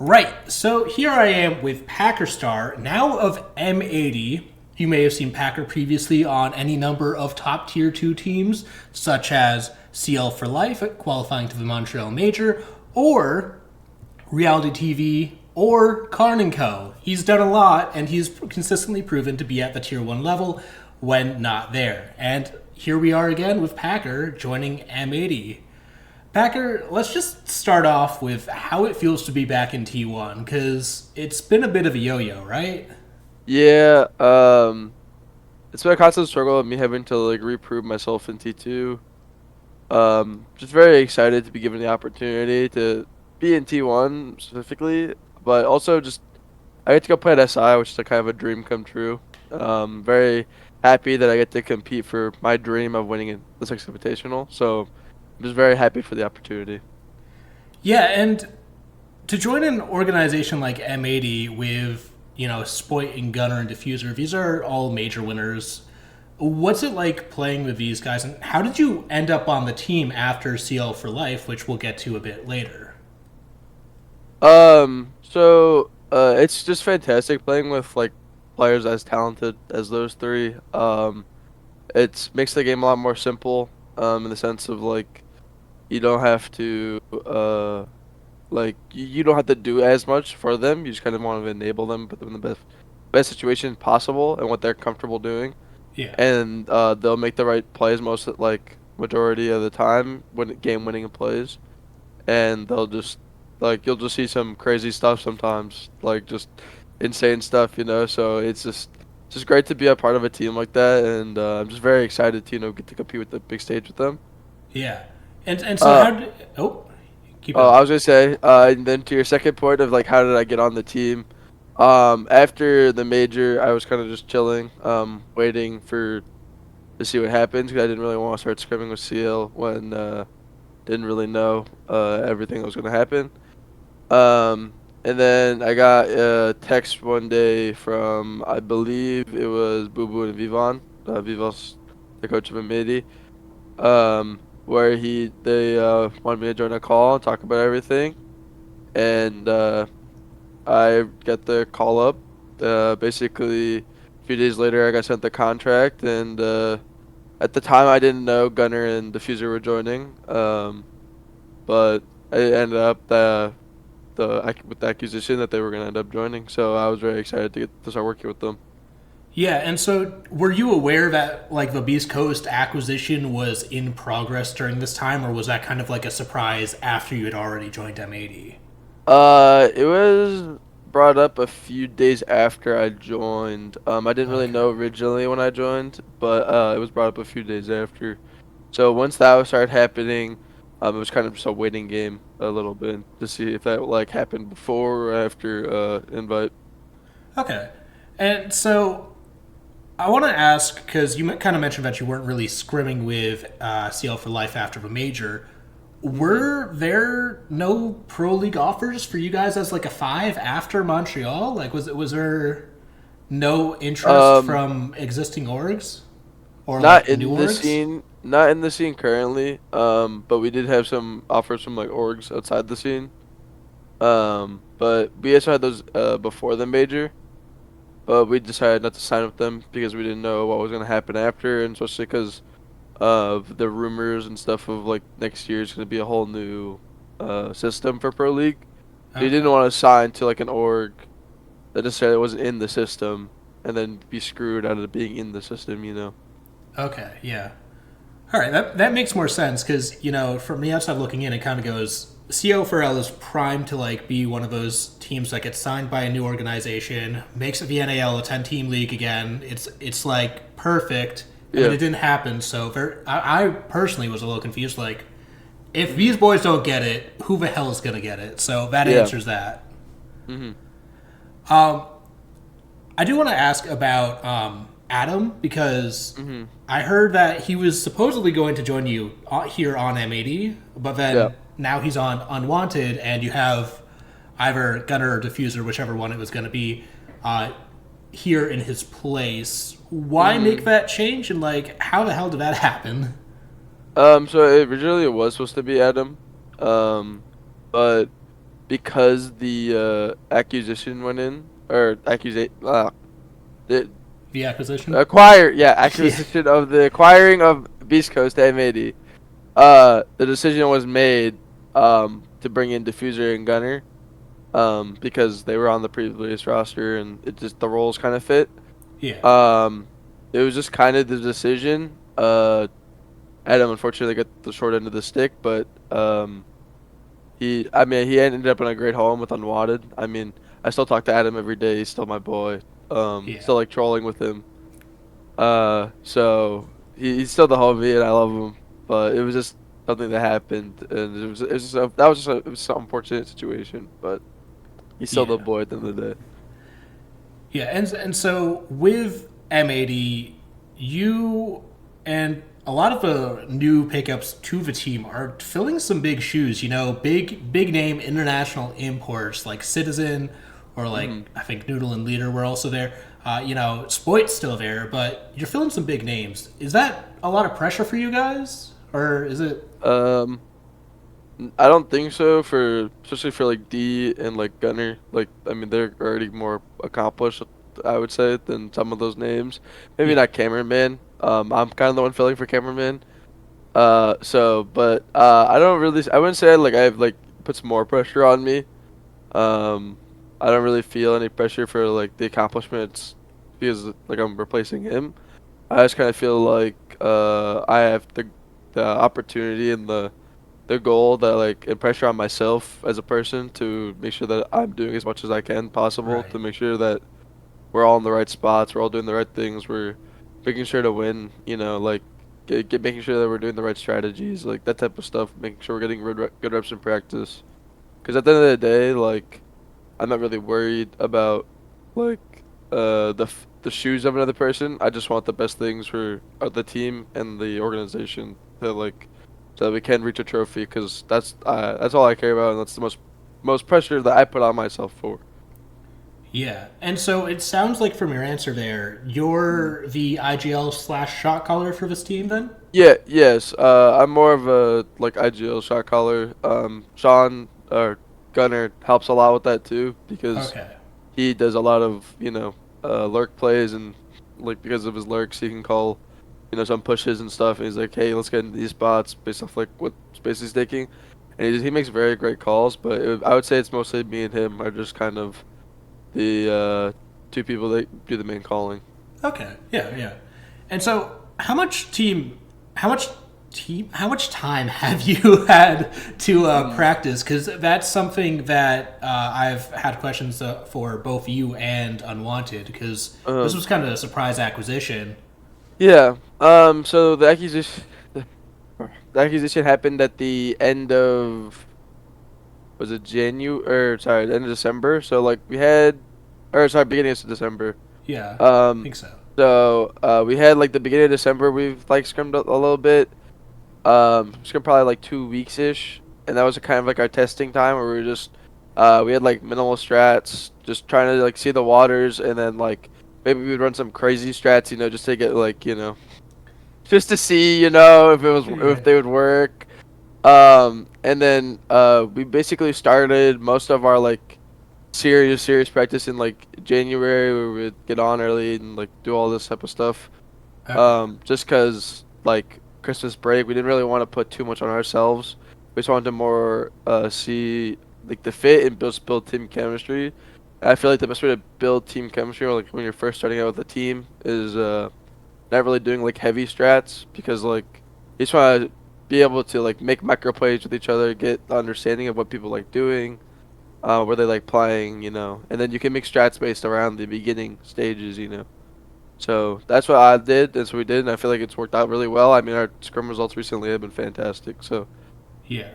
Right, so here I am with Packerstar, now of M80. You may have seen Packer previously on any number of top tier 2 teams, such as CL for Life, qualifying to the Montreal Major, or reality TV, or Karn & Co. He's done a lot, and he's consistently proven to be at the tier 1 level when not there. And here we are again with Packer joining M80. Packer, let's just start off with how it feels to be back in T1, because it's been a bit of a yo-yo, right? Yeah, it's been a constant struggle of me having to like reprove myself in T2. Just very excited to be given the opportunity to be in T1 specifically, but also just I get to go play at SI, which is like kind of a dream come true. Very happy that I get to compete for my dream of winning in the Six Invitational. So I'm just very happy for the opportunity. Yeah, and to join an organization like M80 with, Spoit and Gunner and Diffuser, these are all major winners. What's it like playing with these guys, and how did you end up on the team after CL for Life, which we'll get to a bit later? It's just fantastic playing with like players as talented as those three. It makes the game a lot more simple, in the sense of like you don't have to you don't have to do as much for them. You just kind of want to enable them, put them in the best situation possible and what they're comfortable doing, Yeah. and they'll make the right plays majority of the time when game winning plays, and they'll just like you'll just see some crazy stuff sometimes, like just insane stuff. So it's just great to be a part of a team like that, and I'm just very excited to get to compete with the big stage with them. Yeah. And so Uh, how did... Oh, keep oh, going. I was gonna say, and then to your second point of like how did I get on the team? After the major, I was kind of just chilling, waiting for to see what happens because I didn't really want to start scrimming with CL when didn't really know everything that was gonna happen. And then I got a text one day from I believe it was Boo Boo and Vivon, Vivos, the coach of Amity, where they wanted me to join a call and talk about everything, and I got the call up. Basically, a few days later, I got sent the contract, and at the time, I didn't know Gunner and Diffuser were joining. But it ended up with the acquisition that they were gonna end up joining. So I was very excited to get to start working with them. Yeah, and so were you aware that like the Beast Coast acquisition was in progress during this time, or was that kind of like a surprise after you had already joined M80? It was brought up a few days after I joined. I didn't really Okay. know originally when I joined, but it was brought up a few days after. So once that started happening, it was kind of just a waiting game a little bit to see if that like happened before or after invite. Okay. And so I want to ask, because you kind of mentioned that you weren't really scrimming with CL for Life after the major. hmm Were there no pro league offers for you guys as like a five after Montreal? Like, was there no interest Um, from existing orgs or not like new in the orgs? scene, not in the scene currently. But we did have some offers from like orgs outside the scene. But we also had those before the major. But we decided not to sign with them because we didn't know what was gonna happen after, and especially because of the rumors and stuff of like next year is gonna be a whole new system for Pro League. So you didn't Okay. want to sign to like an org that necessarily wasn't in the system and then be screwed out of being in the system. Okay. Yeah. All right, that makes more sense because from the outside looking in, it kind of goes CO4L is primed to like be one of those teams that gets signed by a new organization, makes the NAL a 10-team league again. It's like perfect, and then Yeah. it didn't happen. So I personally was a little confused. Like, if these boys don't get it, who the hell is gonna get it? So that Yeah. answers that. Mhm. I do want to ask about Adam because Mhm. I heard that he was supposedly going to join you here on M80, but Yeah. then now he's on Unwanted, and you have either Gunner or Diffuser, whichever one it was going to be, uh, here in his place. Why make Mhm. that change, and like, how the hell did that happen? So originally it was supposed to be Adam. Um, but because the acquisition went in, or accusation, the The acquisition? Yeah. acquisition of the acquiring of Beast Coast to M80. The decision was made to bring in Diffuser and Gunner because they were on the previous roster and it just the roles kind of fit. Yeah. Um, it was just kind of the decision. Adam unfortunately got the short end of the stick, but he ended up in a great home with Unwanted. I mean, I still talk to Adam every day. He's still my boy. Yeah. Still like trolling with him. So he's still the homie, and I love him. But it was just something that happened, and it was just it was an unfortunate situation. But he's still the Yeah. boy at the end of the day. Yeah, and so with M80, you and a lot of the new pickups to the team are filling some big shoes. You know, big name international imports like Citizen or like Hmm. I think Noodle and Leader were also there. You know, Spoit's still there, but you're filling some big names. Is that a lot of pressure for you guys, or is it? Um, I don't think so for especially for like D and like Gunner. Like I mean they're already more accomplished, I would say, than some of those names. Maybe Yeah, not Cameraman. I'm kind of the one filling for Cameraman. I don't really. I wouldn't say like I've like puts more pressure on me. Um, I don't really feel any pressure for like the accomplishments because like I'm replacing him. I just kind of feel like I have the opportunity and the goal that like and pressure on myself as a person to make sure that I'm doing as much as I can possible right. to make sure that we're all in the right spots, we're all doing the right things, we're making sure to win, like making sure that we're doing the right strategies, like that type of stuff, making sure we're getting good reps in practice. Because at the end of the day, like I'm not really worried about like the shoes of another person. I just want the best things for the team and the organization to like so that we can reach a trophy. Because that's all I care about, and that's the most pressure that I put on myself for. Yeah, and so it sounds like from your answer there, Mhm. you're the IGL slash shot caller for this team, then. Yeah, yes. I'm more of a like IGL shot caller. Sean or Gunner helps a lot with that too because Okay. he does a lot of lurk plays and like because of his lurks he can call some pushes and stuff and he's like, hey, let's get into these spots based off like what space he's taking, and he makes very great calls. But I would say it's mostly me and him are just kind of the two people that do the main calling. Okay. Yeah. Yeah. And so, how much time have you had to practice? Because that's something that I've had questions for both you and Unwanted. Because this Um, was kind of a surprise acquisition. yeah. So the acquisition happened at the end of was it January or sorry, the end of December. So like we had or sorry, beginning of December. Yeah, I Um, think so. we had like the beginning of December. We've like scrimmed a little bit. Scrimmed probably like 2 weeks ish, and that was kind of like our testing time where we were just we had like minimal strats, just trying to like see the waters, and then like maybe we would run some crazy strats, just to get like just to see if Yeah. they would work. And then we basically started most of our like serious practice in like January where we'd get on early and like do all this type of stuff. Okay. Just cause like Christmas break, we didn't really want to put too much on ourselves. We just wanted to more see like the fit and build team chemistry. I feel like the best way to build team chemistry, or like when you're first starting out with a team, is not really doing like heavy strats because like you just want to be able to like make micro plays with each other, get the understanding of what people like doing, where they like playing, and then you can make strats based around the beginning stages. So that's what I did. That's what we did, and I feel like it's worked out really well. I mean, our scrum results recently have been fantastic. So, Yeah.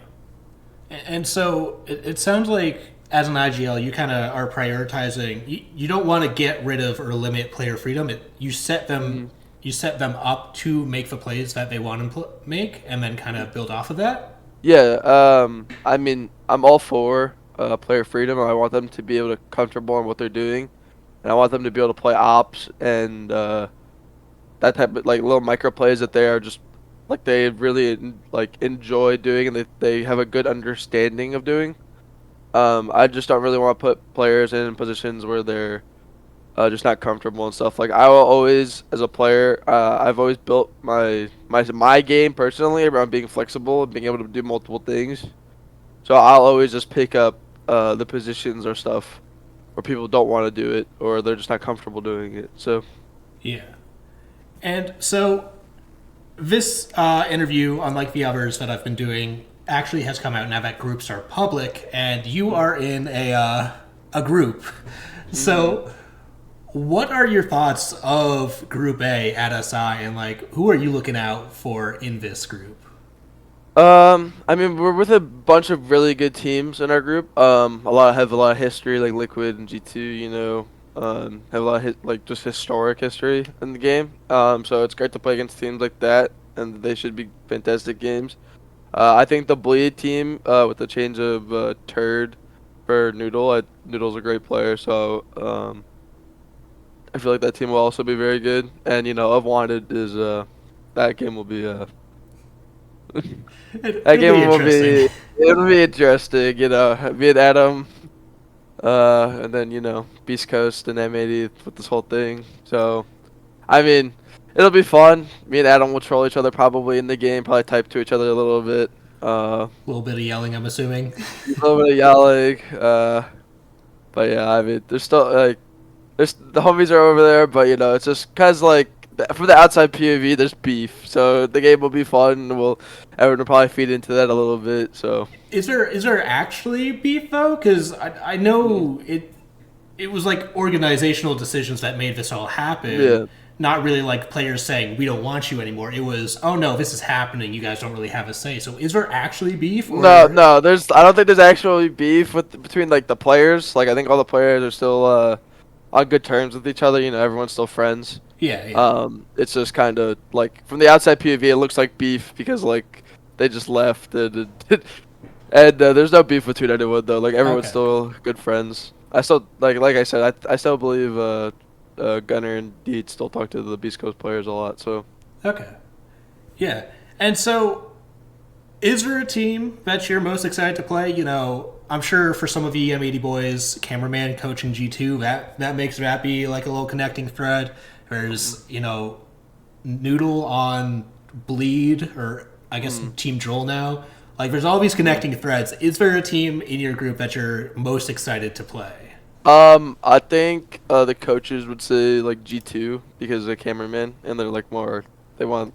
And so it sounds like as an IGL, you kind of are prioritizing. You don't want to get rid of or limit player freedom. mhm. You set them up to make the plays that they want to make, and then kind of build off of that. Yeah. I mean, I'm all for player freedom. I want them to be able to comfortable in what they're doing, and I want them to be able to play ops and that type of like little micro plays that they are just like they really like enjoy doing and they have a good understanding of doing. I just don't really want to put players in positions where they're just not comfortable and stuff. Like I will always, as a player, I've always built my game personally around being flexible and being able to do multiple things. So I'll always just pick up the positions or stuff where people don't want to do it or they're just not comfortable doing it. So Yeah. And so this interview, unlike the others that I've been doing, actually has come out now that groups are public, and you are in a group. So, what are your thoughts of Group A at SI, and like who are you looking out for in this group? I mean, we're with a bunch of really good teams in our group. Have a lot of history, like Liquid and G2. Have a lot of like just historic history in the game. So it's great to play against teams like that, and they should be fantastic games. I think the Bleed team, with the change of Turd for Noodle, Noodle's a great player, so I feel like that team will also be very good. And Unwanted is that game will be that It'll be game will interesting. be it'll be interesting. Me and Adam, and then Beast Coast and M80 with this whole thing. So I mean, it'll be fun. Me and Adam will troll each other probably in the game, probably type to each other a little bit. A little bit of yelling, I'm assuming. A little bit of yelling. But yeah, I mean, there's still like, there's the homies are over there, but it's just cause like from the outside POV, there's beef, so the game will be fun. Everyone will probably feed into that a little bit. So Is there actually beef though? Because I know it was like organizational decisions that made this all happen. yeah, Not really like players saying we don't want you anymore. It was, oh no, this is happening. You guys don't really have a say. So is there actually beef no, or? no, I don't think there's actually beef between like the players. Like I think all the players are still on good terms with each other. Everyone's still friends. Yeah, yeah. It's just kind of like from the outside POV, it looks like beef because like they just left and there's no beef between anyone though. Like everyone's Okay. still good friends. I still like I said, I still believe Gunner and Deed still talk to the Beast Coast players a lot. So Okay. Yeah. And so, is there a team that you're most excited to play? I'm sure for some of the M80 boys, cameraman coaching G2, that makes that be like a little connecting thread. There's, Noodle on Bleed, or I guess Team Joel now. Like, there's all these connecting threads. Is there a team in your group that you're most excited to play? I think the coaches would say like G2 because they're cameramen and they're like more they want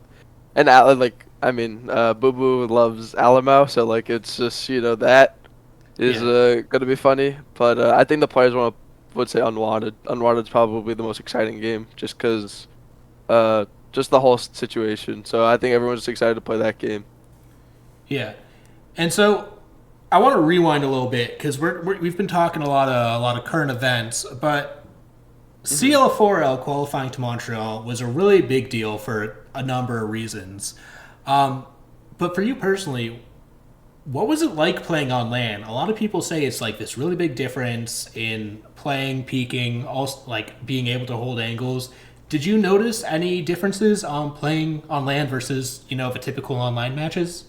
and like I mean Boo Boo loves Alamo, so like it's just that is Yeah. gonna be funny. But I think the players would say Unwanted. Unwanted's probably the most exciting game just because just the whole situation. So I think everyone's just excited to play that game. Yeah. And so I want to rewind a little bit because we've been talking a lot of current events, but hmm CL4L qualifying to Montreal was a really big deal for a number of reasons. Um, but for you personally, what was it like playing on LAN? A lot of people say it's like this really big difference in playing, peaking, also like being able to hold angles. Did you notice any differences on playing on LAN versus the typical online matches?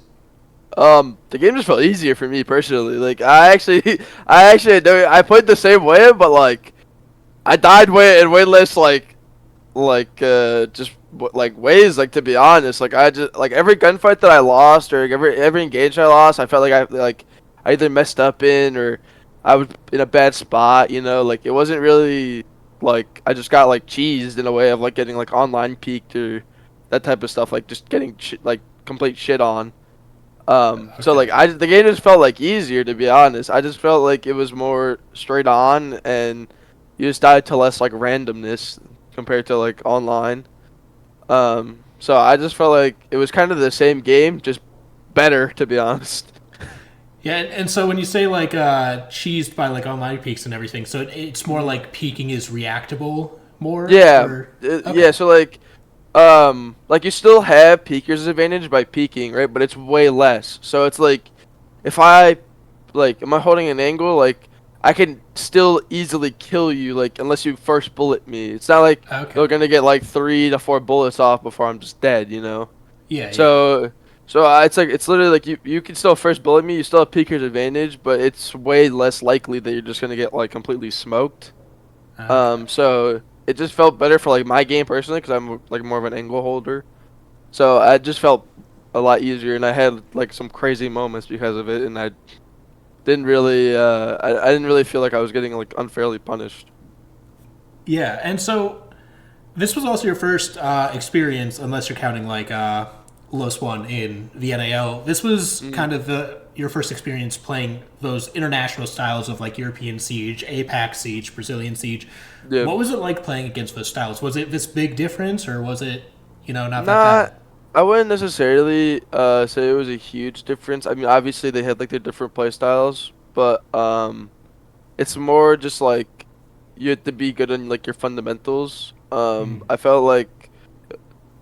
The game just felt easier for me personally. Like I played the same way, but like I died way less like ways like to be honest. Like I just like every gunfight that I lost or every engage I lost, I felt like I either messed up in or I was in a bad spot. Like it wasn't really like I just got like cheesed in a way of like getting like online peaked or that type of stuff. Like just getting like complete shit on. So Okay. like the game just felt like easier to be honest. I just felt like it was more straight on and you just died to less like randomness compared to like online. So I just felt like it was kind of the same game, just better to be honest. Yeah, and so when you say like cheesed by like online peaks and everything, so it's more like peaking is reactable more, Yeah, or yeah. okay, So like you still have peeker's advantage by peeking, right? But it's way less. So it's like if I like am I holding an angle like I can still easily kill you like unless you first bullet me. It's not like okay, you're gonna get like 3 to 4 bullets off before I'm just dead. yeah, yeah, So So it's literally like you can still first bullet me, you still have peeker's advantage, but it's way less likely that you're just gonna get like completely smoked. Okay. So it just felt better for like my game personally because I'm like more of an angle holder. So I just felt a lot easier, and I had like some crazy moments because of it, and I didn't really feel like I was getting like unfairly punished. Yeah, and so this was also your first experience, unless you're counting like Los One in the NAL. This was Mm, kind of the your first experience playing those international styles of like European Siege, APAC Siege, Brazilian Siege. yeah. What was it like playing against those styles? Was it this big difference, or was it, not that Not, bad? I wouldn't necessarily say it was a huge difference. I mean, obviously they had like their different play styles, but it's more just like you have to be good in like your fundamentals. I felt like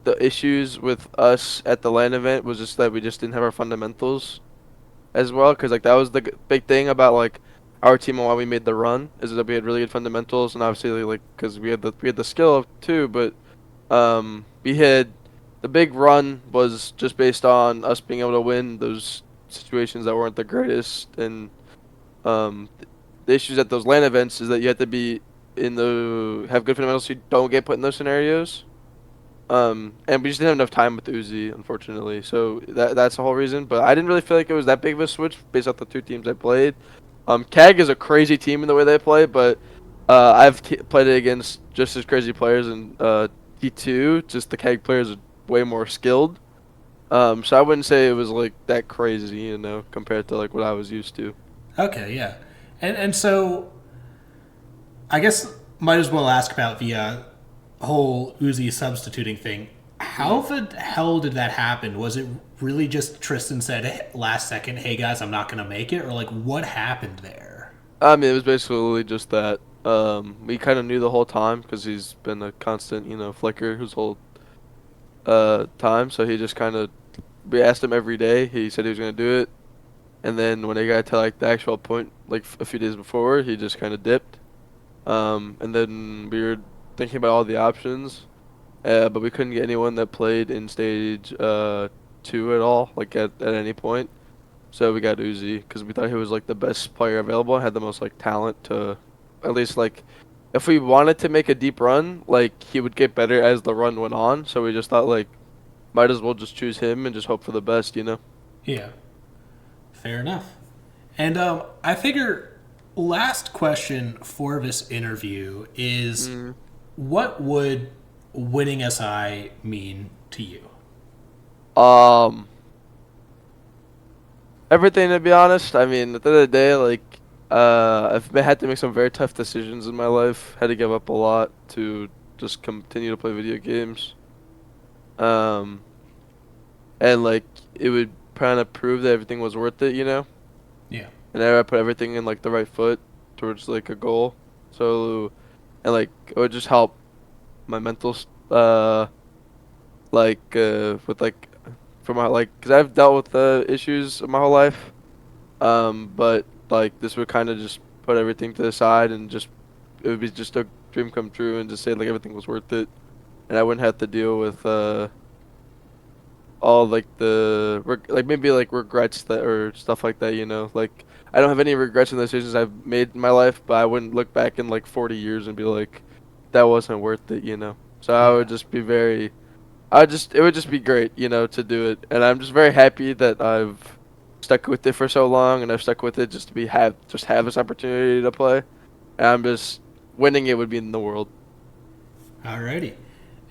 the issues with us at the LAN event was just that we just didn't have our fundamentals as well, because like that was the big thing about like our team and why we made the run is that we had really good fundamentals, and obviously like because we had the skill too, but we had the big run was just based on us being able to win those situations that weren't the greatest, and um, the issues at those LAN events is that you have to be in the have good fundamentals so you don't get put in those scenarios. And we just didn't have enough time with Uzi, unfortunately. So that's the whole reason. But I didn't really feel like it was that big of a switch based off the two teams I played. CAG is a crazy team in the way they play, but I've played it against just as crazy players in T2. Just the CAG players are way more skilled. So I wouldn't say it was like that crazy, compared to like what I was used to. Okay, yeah, and so I guess might as well ask about the whole Uzi substituting thing. How Mm. the hell did that happen? Was it really just Tristan said last second, "Hey guys, I'm not gonna make it," or like what happened there? I mean, it was basically just that. We kind of knew the whole time because he's been a constant, flicker his whole time. So he just kind of, we asked him every day. He said he was gonna do it, and then when they got to like the actual point, like a few days before, he just kind of dipped. And then we were thinking about all the options, but we couldn't get anyone that played in stage 2 at all, like at any point. So we got Uzi because we thought he was like the best player available and had the most like talent to, at least like, if we wanted to make a deep run, like he would get better as the run went on. So we just thought like might as well just choose him and just hope for the best. Yeah, fair enough. And I figure last question for this interview is, Mm. what would winning SI mean to you? Um, Everything, to be honest. I mean, at the end of the day, like had to make some very tough decisions in my life. Had to give up a lot to just continue to play video games. Um, and like it would kind of prove that everything was worth it. Yeah. And I put everything in like the right foot towards like a goal. So, and like it would just help my mental, with like for my like, cause I've dealt with issues my whole life. But like this would kind of just put everything to the side and just it would be just a dream come true and just say like everything was worth it, and I wouldn't have to deal with all like like maybe like regrets that or stuff like that. Like I don't have any regrets in the decisions I've made in my life, but I wouldn't look back in like 40 years and be like that wasn't worth it. So I would Yeah. just be very it would just be great, to do it. And I'm just very happy that I've stuck with it for so long and I've stuck with it just to have this opportunity to play. And I'm just winning it would be in the world. Alrighty.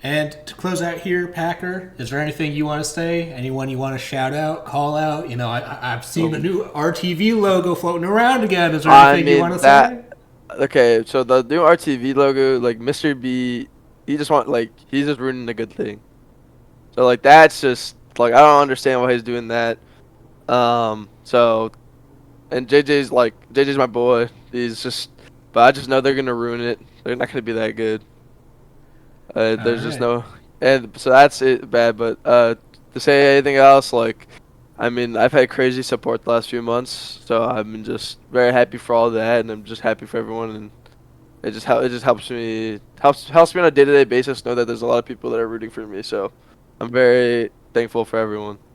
And to close out here, Packer, is there anything you want to say? Anyone you want to shout out, call out? I've seen the Um, new RTV logo floating around again. Is there I anything you want mean to that say? okay, so the new RTV logo, like Mr. B, he's just ruining a good thing. So like that's just like I don't understand why he's doing that. So and JJ's my boy. He's just, but I just know they're gonna ruin it. They're not gonna be that good. All There's just right. no, and so that's it bad. But to say anything else, like, I mean, I've had crazy support the last few months, so I'm just very happy for all that, and I'm just happy for everyone, and it just helps me on a day-to-day basis know that there's a lot of people that are rooting for me. So I'm very thankful for everyone.